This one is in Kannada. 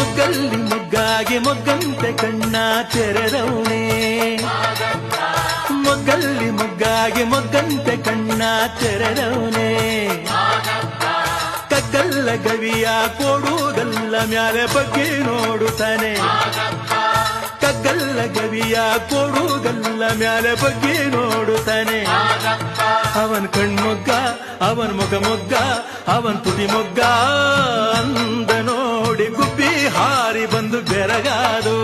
ಮೊಗ್ಗಲ್ಲಿ ಮೊಗ್ಗಾಗಿ ಮೊಗ್ಗಂತೆ ಕಣ್ಣ ತೆರೆದವನೇ, ಮೊಗ್ಗಲ್ಲಿ ಮೊಗ್ಗಾಗಿ ಮೊಗ್ಗಂತೆ ಕಣ್ಣ ತೆರೆದವನೇ. ಕಗ್ಗಲ್ಲ ಗವಿಯ ಕೊಡುವುದಲ್ಲ ಮ್ಯಾಲೆ ಬಗ್ಗೆ ನೋಡುತ್ತಾನೆ, ಕಗ್ಗಲ್ಲ ಗವಿಯ ಕೊಡುವುದಲ್ಲ ಮ್ಯಾಲೆ ಬಗ್ಗೆ ನೋಡುತ್ತಾನೆ. ಅವನ್ ಕಣ್ಮೊಗ್ಗ, ಅವನ್ ಮುಖ ಮೊಗ್ಗ, ಅವನ್ ತುಟಿ ಮೊಗ್ಗ ಅಂದ ನೋಡಿ ಗುಬ್ಬಿ ಹಾರಿ ಬಂದು ಬೆರಗಾದು.